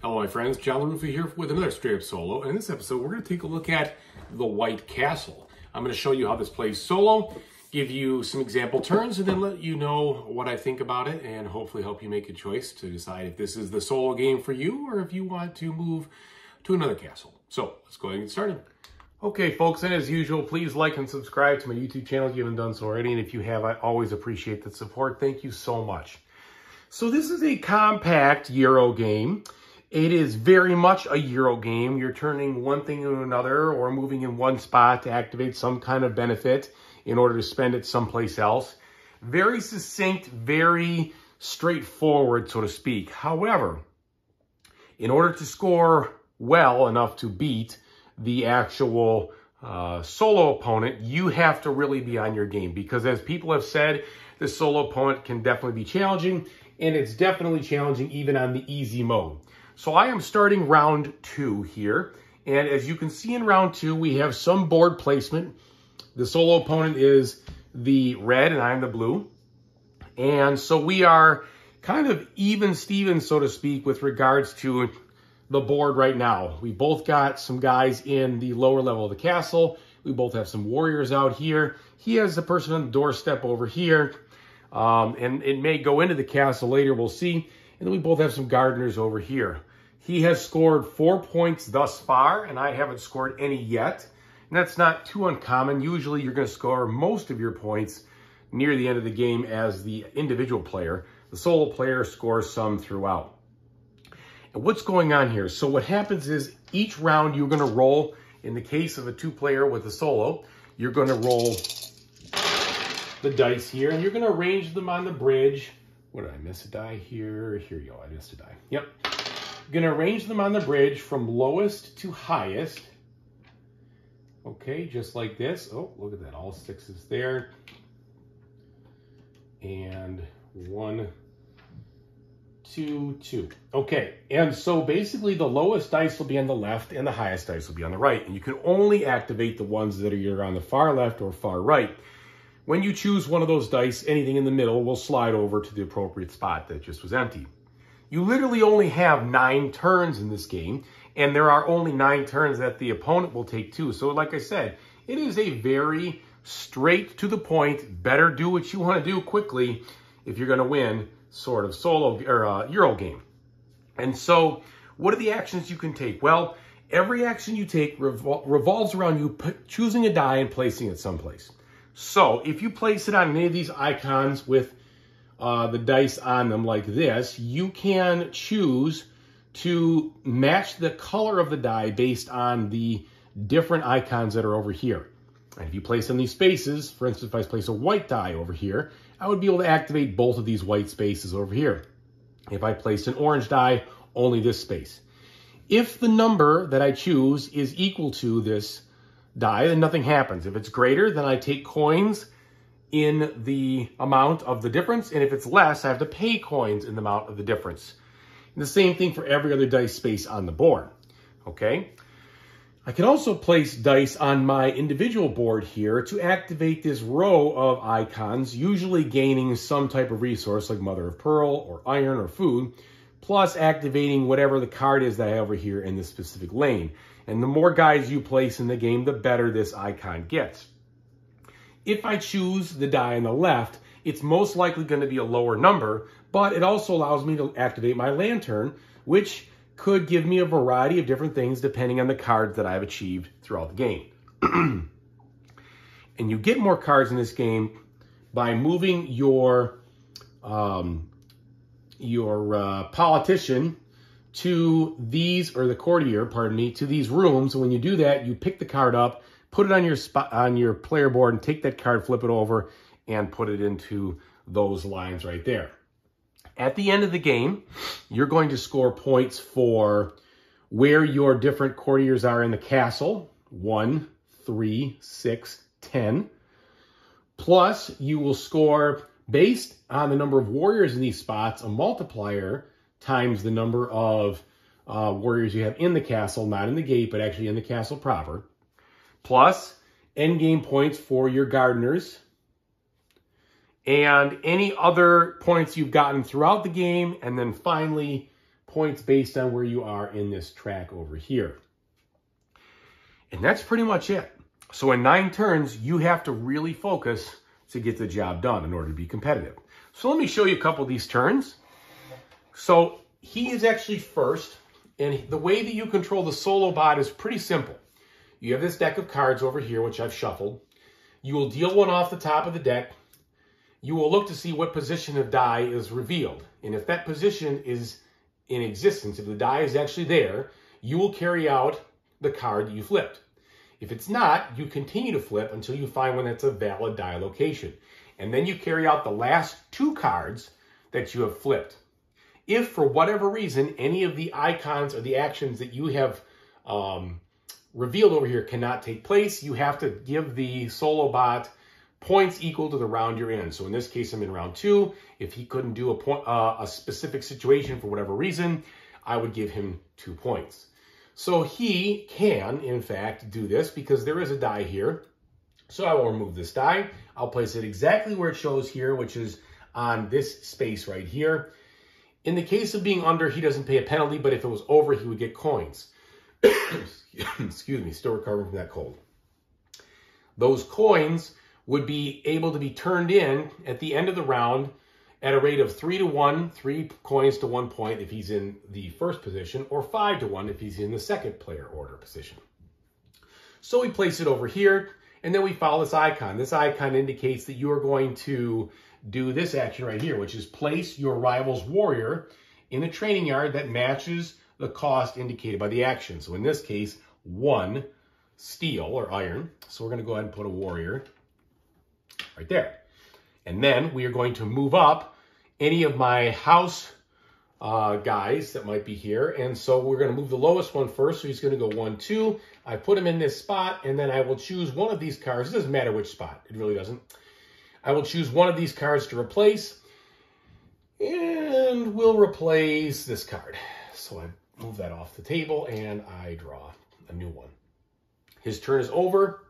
Hello my friends, LaRuffa here with another straight up solo. And in this episode we're going to take a look at the White Castle. I'm going to show you how this plays solo, give you some example turns, and then let you know what I think about it and hopefully help you make a choice to decide if this is the solo game for you or if you want to move to another castle. So let's go ahead and get started. Okay folks, and as usual, please like and subscribe to my YouTube channel if you haven't done so already. And if you have, I always appreciate the support. Thank you so much. So this is a compact Euro game. It is very much a Euro game. You're turning one thing into another or moving in one spot to activate some kind of benefit in order to spend it someplace else. Very succinct, very straightforward, so to speak. However, in order to score well enough to beat the actual solo opponent, you have to really be on your game, because as people have said, the solo opponent can definitely be challenging, and it's definitely challenging even on the easy mode. So I am starting round 2 here, and as you can see in round 2, we have some board placement. The solo opponent is the red and I'm the blue, and so we are kind of even Steven, so to speak, with regards to the board right now. We both got some guys in the lower level of the castle. We both have some warriors out here. He has the person on the doorstep over here, and it may go into the castle later, we'll see. And then we both have some gardeners over here. He has scored 4 points thus far, and I haven't scored any yet. And that's not too uncommon. Usually you're going to score most of your points near the end of the game as the individual player. The solo player scores some throughout. And what's going on here? So what happens is each round you're going to roll. In the case of a 2-player with a solo, you're going to roll the dice here, and you're going to arrange them on the bridge. What did I miss a die here? Here you go, I missed a die. Yep. You're going to arrange them on the bridge from lowest to highest. Okay, just like this. Oh, look at that, all 6s there. And 1, 2, 2. Okay, and so basically the lowest dice will be on the left and the highest dice will be on the right. And you can only activate the ones that are either on the far left or far right. When you choose one of those dice, anything in the middle will slide over to the appropriate spot that just was empty. You literally only have 9 turns in this game, and there are only 9 turns that the opponent will take too. So like I said, it is a very straight to the point, better do what you want to do quickly if you're going to win sort of solo or Euro game. And so what are the actions you can take? Well, every action you take revolves around you choosing a die and placing it someplace. So if you place it on any of these icons with the dice on them like this, you can choose to match the color of the die based on the different icons that are over here. And if you place in these spaces, for instance, if I place a white die over here, I would be able to activate both of these white spaces over here. If I placed an orange die, only this space. If the number that I choose is equal to this die, then nothing happens. If it's greater, then I take coins in the amount of the difference, and if it's less, I have to pay coins in the amount of the difference. And the same thing for every other dice space on the board, okay? I can also place dice on my individual board here to activate this row of icons, usually gaining some type of resource like Mother of Pearl or iron or food, plus activating whatever the card is that I have over here in this specific lane. And the more guys you place in the game, the better this icon gets. If I choose the die on the left, it's most likely going to be a lower number, but it also allows me to activate my lantern, which could give me a variety of different things depending on the cards that I've achieved throughout the game. And you get more cards in this game by moving your politician to these, or the courtier, pardon me, to these rooms. And when you do that, you pick the card up, put it on your spot on your player board, and take that card, flip it over, and put it into those lines right there. At the end of the game, you're going to score points for where your different courtiers are in the castle. 1, 3, 6, 10. Plus, you will score, based on the number of warriors in these spots, a multiplier times the number of warriors you have in the castle, not in the gate, but actually in the castle proper. Plus, endgame points for your gardeners, and any other points you've gotten throughout the game, and then finally points based on where you are in this track over here. And that's pretty much it. So in 9 turns, you have to really focus to get the job done in order to be competitive. So let me show you a couple of these turns. So he is actually first, and the way that you control the solo bot is pretty simple. You have this deck of cards over here, which I've shuffled. You will deal one off the top of the deck. You will look to see what position of die is revealed. And if that position is in existence, if the die is actually there, you will carry out the card that you flipped. If it's not, you continue to flip until you find one that's a valid die location. And then you carry out the last 2 cards that you have flipped. If, for whatever reason, any of the icons or the actions that you have revealed over here cannot take place, you have to give the solo bot points equal to the round you're in. So in this case, I'm in round 2. If he couldn't do a specific situation for whatever reason, I would give him 2 points. So he can, in fact, do this because there is a die here. So I will remove this die. I'll place it exactly where it shows here, which is on this space right here. In the case of being under, he doesn't pay a penalty, but if it was over, he would get coins. Excuse me, still recovering from that cold. Those coins would be able to be turned in at the end of the round at a rate of 3 to 1, 3 coins to 1 point if he's in the first position, or 5 to 1 if he's in the second player order position. So we place it over here, and then we follow this icon. This icon indicates that you are going to do this action right here, which is place your rival's warrior in a training yard that matches the cost indicated by the action. So in this case, 1 steel or iron. So we're going to go ahead and put a warrior right there. And then we are going to move up any of my house guys that might be here. And so we're going to move the lowest one first. So he's going to go 1, 2. I put him in this spot, and then I will choose one of these cards. It doesn't matter which spot. It really doesn't. I will choose one of these cards to replace, and we'll replace this card. So I move that off the table, and I draw a new one. His turn is over.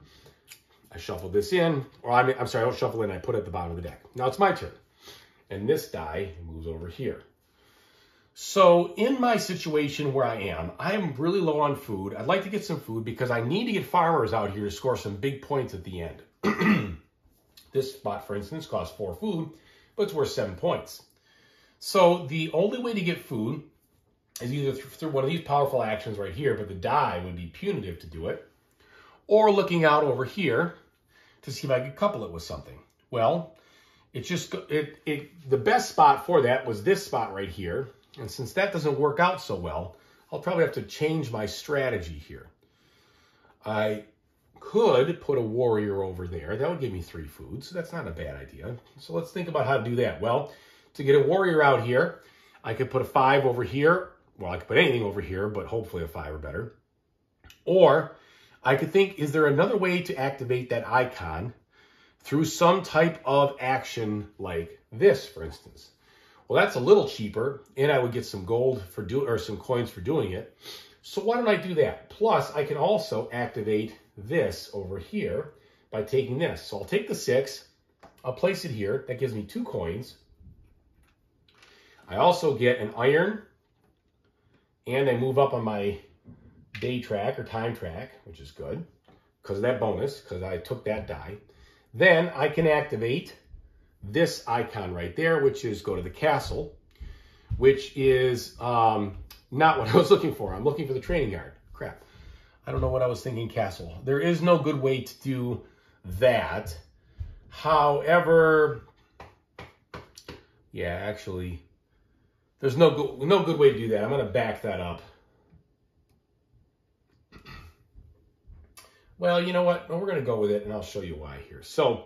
I shuffle this in, or I'm sorry, I don't shuffle in, I put it at the bottom of the deck. Now it's my turn, and this die moves over here. So in my situation where I am really low on food. I'd like to get some food because I need to get farmers out here to score some big points at the end. This spot, for instance, costs 4 food, but it's worth 7 points. So the only way to get food is either through one of these powerful actions right here, but the die would be punitive to do it, or looking out over here to see if I could couple it with something. Well, the best spot for that was this spot right here. And since that doesn't work out so well, I'll probably have to change my strategy here. I could put a warrior over there. That would give me 3 food, so that's not a bad idea. So let's think about how to do that. Well, to get a warrior out here, I could put a 5 over here. Well, I could put anything over here, but hopefully a 5 or better. Or I could think, is there another way to activate that icon through some type of action like this, for instance? Well, that's a little cheaper, and I would get some gold for some coins for doing it. So why don't I do that? Plus, I can also activate this over here by taking this. So I'll take the 6, I'll place it here. That gives me 2 coins. I also get an iron, and I move up on my day track or time track, which is good because of that bonus, because I took that die. Then I can activate this icon right there, which is go to the castle, which is not what I was looking for. I'm looking for the training yard. Crap. I don't know what I was thinking castle. There is no good way to do that. However, yeah, actually, there's no good way to do that. I'm going to back that up. Well, you know what? We're going to go with it, and I'll show you why here. So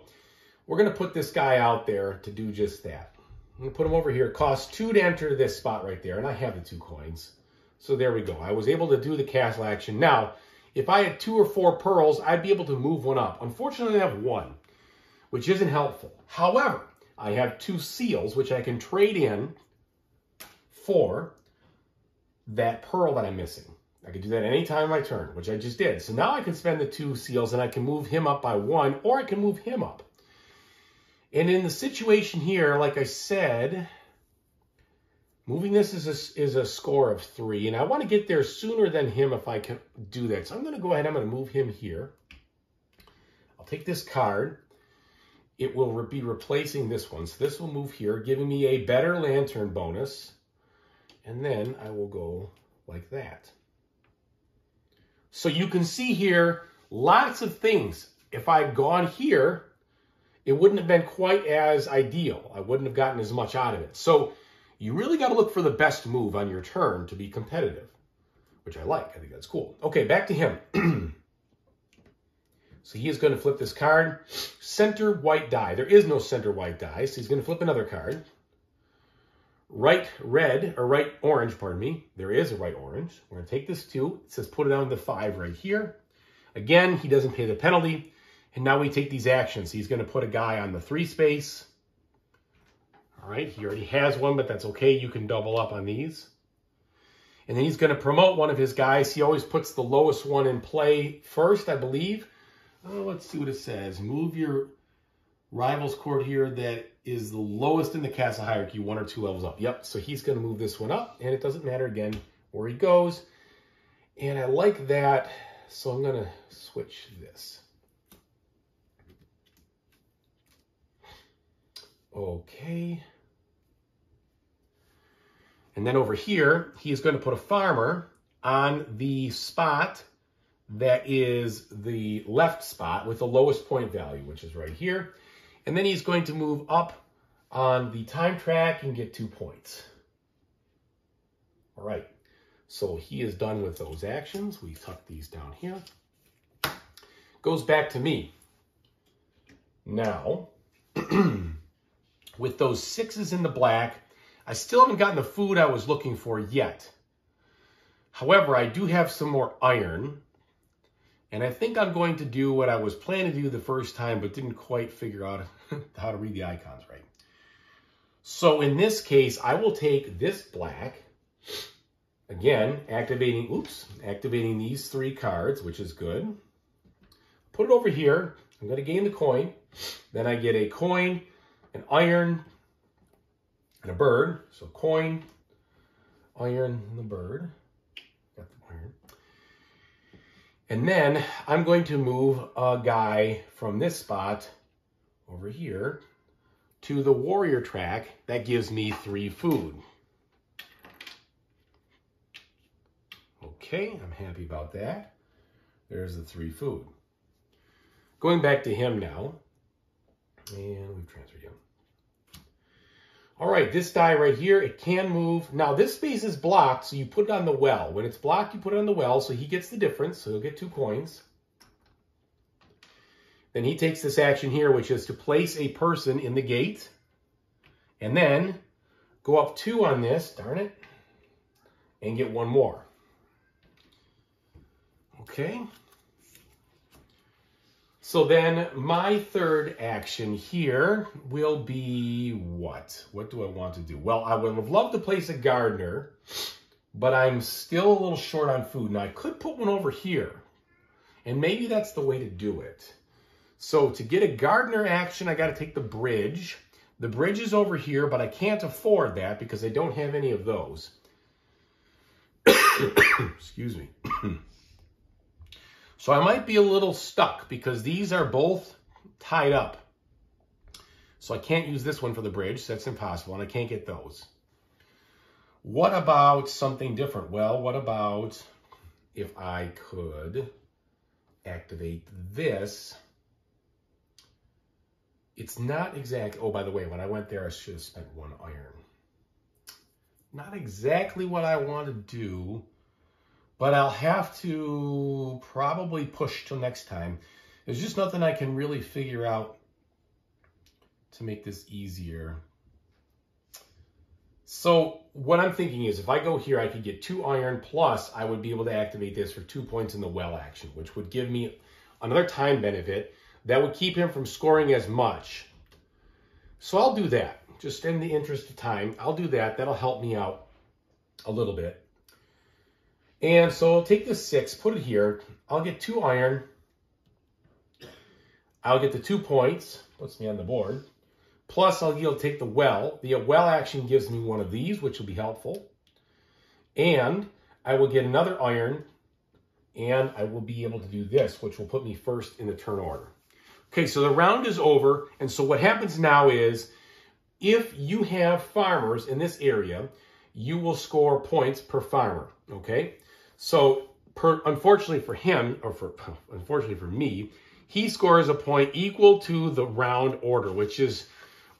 we're going to put this guy out there to do just that. I'm going to put him over here. It costs 2 to enter this spot right there, and I have the 2 coins. So there we go. I was able to do the castle action. Now, if I had 2 or 4 pearls, I'd be able to move one up. Unfortunately, I have 1, which isn't helpful. However, I have 2 seals, which I can trade in for that pearl that I'm missing. I can do that any time in my turn, which I just did. So now I can spend the 2 seals, and I can move him up by 1, or I can move him up. And in the situation here, like I said, Moving this is a score of 3, and I want to get there sooner than him if I can do that. So I'm going to go ahead, I'm going to move him here. I'll take this card. It will be replacing this one. So this will move here, giving me a better lantern bonus. And then I will go like that. So you can see here, lots of things. If I'd gone here, it wouldn't have been quite as ideal. I wouldn't have gotten as much out of it. So you really got to look for the best move on your turn to be competitive, which I like. I think that's cool. Okay, back to him. So he is going to flip this card. Center white die. There is no center white die, so he's going to flip another card. Right red, or right orange, pardon me. There is a right orange. We're going to take this 2. It says put it on the 5 right here. Again, he doesn't pay the penalty. And now we take these actions. He's going to put a guy on the 3 space. All right, he already has one, but that's okay. You can double up on these. And then he's going to promote one of his guys. He always puts the lowest one in play first, I believe. Oh, let's see what it says. Move your rival's court here that is the lowest in the castle hierarchy, 1 or 2 levels up. Yep, so he's going to move this one up, and it doesn't matter, again, where he goes. And I like that, so I'm going to switch this. Okay. And then over here, he's going to put a farmer on the spot that is the left spot with the lowest point value, which is right here. And then he's going to move up on the time track and get 2 points. All right, so he is done with those actions. We tuck these down here. Goes back to me. Now, with those 6s in the black, I still haven't gotten the food I was looking for yet. However, I do have some more iron. And I think I'm going to do what I was planning to do the first time, but didn't quite figure out how to read the icons right. So in this case, I will take this black, again, activating these 3 cards, which is good. Put it over here. I'm going to gain the coin. Then I get a coin, an iron, and a bird. So coin, iron, and the bird. Got the iron. And then I'm going to move a guy from this spot over here to the warrior track. That gives me 3 food. Okay, I'm happy about that. There's the 3 food. Going back to him now. And we've transferred him. All right, this die right here, it can move. Now, this space is blocked, so you put it on the well. When it's blocked, you put it on the well, so he gets the difference. So he'll get 2 coins. Then he takes this action here, which is to place a person in the gate. And then go up 2 on this, darn it, and get 1 more. Okay. So then my third action here will be what? What do I want to do? Well, I would have loved to place a gardener, but I'm still a little short on food. Now, I could put one over here, and maybe that's the way to do it. So to get a gardener action, I got to take the bridge. The bridge is over here, but I can't afford that because I don't have any of those. Excuse me. So I might be a little stuck because these are both tied up. So I can't use this one for the bridge. So that's impossible, and I can't get those. What about something different? Well, what about if I could activate this? It's not exact. Oh, by the way, when I went there, I should have spent 1 iron. Not exactly what I want to do. But I'll have to probably push till next time. There's just nothing I can really figure out to make this easier. So what I'm thinking is if I go here, I could get 2 iron, plus I would be able to activate this for 2 points in the well action, which would give me another time benefit that would keep him from scoring as much. So I'll do that. Just in the interest of time, I'll do that. That'll help me out a little bit. And so I'll take this 6, put it here. I'll get 2 iron. I'll get the 2 points. Puts me on the board. Plus, I'll be able to take the well. The well action gives me one of these, which will be helpful. And I will get another iron, and I will be able to do this, which will put me first in the turn order. Okay, so the round is over, and so what happens now is, if you have farmers in this area, you will score points per farmer, okay? So, unfortunately for him, or unfortunately for me, he scores a point equal to the round order, which is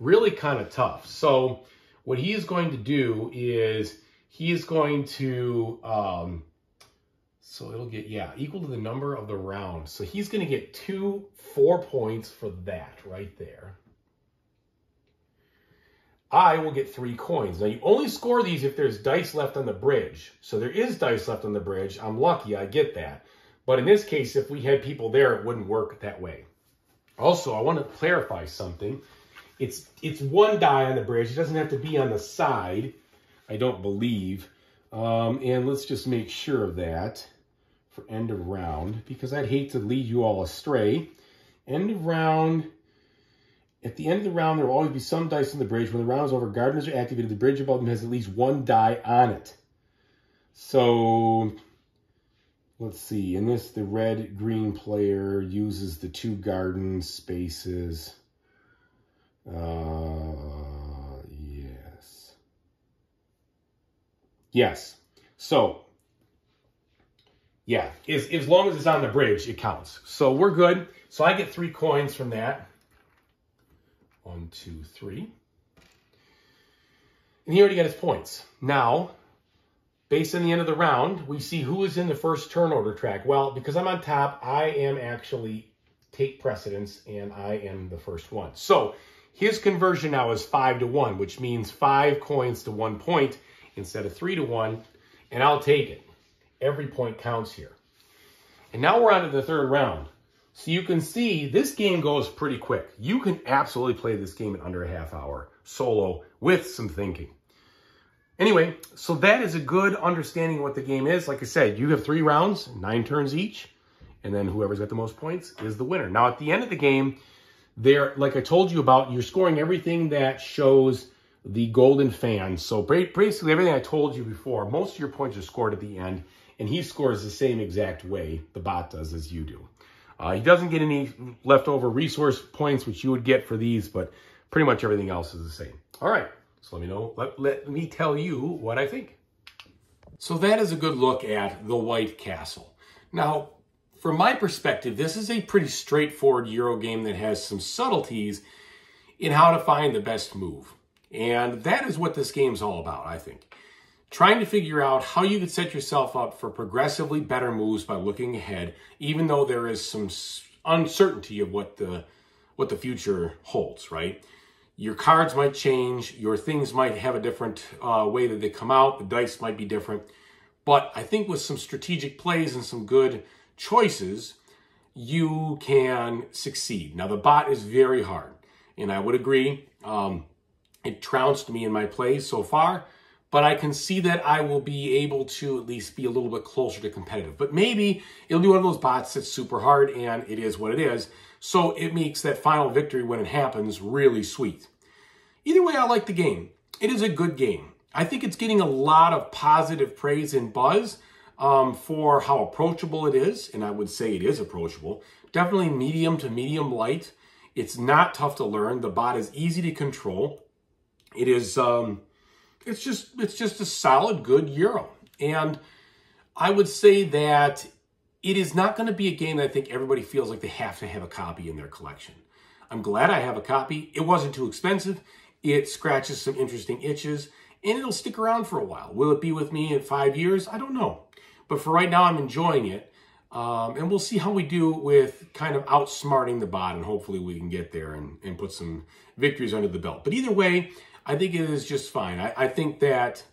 really kind of tough. So, what he is going to do is, he is going to, so it'll get, yeah, equal to the number of the round. So he's going to get 4 points for that right there. I will get 3 coins. Now, you only score these if there's dice left on the bridge. So there is dice left on the bridge. I'm lucky, I get that. But in this case, if we had people there, it wouldn't work that way. Also, I want to clarify something. It's 1 die on the bridge. It doesn't have to be on the side, I don't believe. And let's just make sure of that for end of round, because I'd hate to lead you all astray. End of round. At the end of the round, there will always be some dice on the bridge. When the round is over, gardeners are activated. The bridge above them has at least 1 die on it. So, let's see. In this, the red-green player uses the 2 garden spaces. Yes. Yes. So, yeah, as long as it's on the bridge, it counts. So we're good. So I get 3 coins from that. 1, 2, 3. And he already got his points. Now, based on the end of the round, we see who is in the first turn order track. Well, because I'm on top, I am actually take precedence, and I am the first one. So his conversion now is 5 to 1, which means 5 coins to 1 point instead of 3 to 1, and I'll take it. Every point counts here. And now we're on to the third round. So you can see this game goes pretty quick. You can absolutely play this game in under a half hour, solo, with some thinking. Anyway, so that is a good understanding of what the game is. Like I said, you have 3 rounds, 9 turns each, and then whoever's got the most points is the winner. Now, at the end of the game, like I told you about, you're scoring everything that shows the golden fan. So basically everything I told you before, most of your points are scored at the end, and he scores the same exact way, the bot does, as you do. He doesn't get any leftover resource points, which you would get for these, but pretty much everything else is the same. All right, so let me know. Let me tell you what I think. So that is a good look at the White Castle. Now, from my perspective, this is a pretty straightforward Euro game that has some subtleties in how to find the best move. And that is what this game's all about, I think. Trying to figure out how you could set yourself up for progressively better moves by looking ahead, even though there is some uncertainty of what the future holds, right? Your cards might change, your things might have a different way that they come out, the dice might be different. But I think with some strategic plays and some good choices, you can succeed. Now, the bot is very hard, and I would agree. It trounced me in my plays so far, but I can see that I will be able to at least be a little bit closer to competitive. But maybe it'll be one of those bots that's super hard, and it is what it is. So it makes that final victory when it happens really sweet. Either way, I like the game. It is a good game. I think it's getting a lot of positive praise and buzz for how approachable it is, and I would say it is approachable. Definitely medium to medium light. It's not tough to learn. The bot is easy to control. It is... It's just a solid, good Euro. And I would say that it is not going to be a game that I think everybody feels like they have to have a copy in their collection. I'm glad I have a copy. It wasn't too expensive. It scratches some interesting itches, and it'll stick around for a while. Will it be with me in 5 years? I don't know. But for right now, I'm enjoying it. And we'll see how we do with kind of outsmarting the bot, and hopefully we can get there and put some victories under the belt. But either way, I think it is just fine. I think that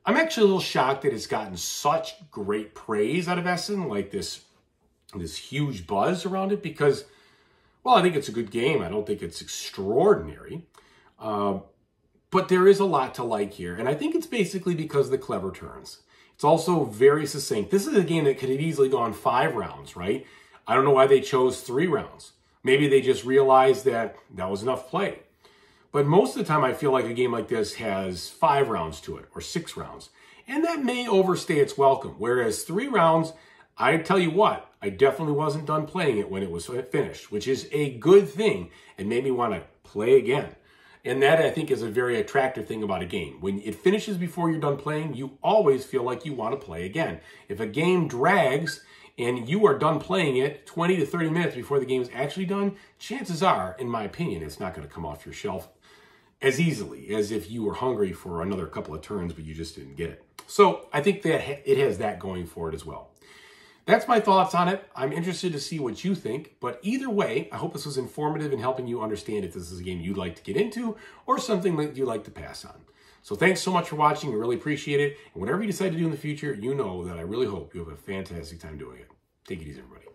I'm actually a little shocked that it's gotten such great praise out of Essen, like this huge buzz around it, because, well, I think it's a good game. I don't think it's extraordinary. But there is a lot to like here, and I think it's basically because of the clever turns. It's also very succinct. This is a game that could have easily gone 5 rounds, right? I don't know why they chose 3 rounds. Maybe they just realized that that was enough play. But most of the time I feel like a game like this has 5 rounds to it or 6 rounds. And that may overstay its welcome. Whereas 3 rounds, I tell you what, I definitely wasn't done playing it when it was finished, which is a good thing and made me want to play again. And that, I think, is a very attractive thing about a game. When it finishes before you're done playing, you always feel like you want to play again. If a game drags and you are done playing it 20 to 30 minutes before the game is actually done, chances are, in my opinion, it's not going to come off your shelf as easily as if you were hungry for another couple of turns, but you just didn't get it. So I think that it has that going for it as well. That's my thoughts on it. I'm interested to see what you think, but either way, I hope this was informative in helping you understand if this is a game you'd like to get into or something that you'd like to pass on. So thanks so much for watching. I really appreciate it. And whatever you decide to do in the future, you know that I really hope you have a fantastic time doing it. Take it easy, everybody.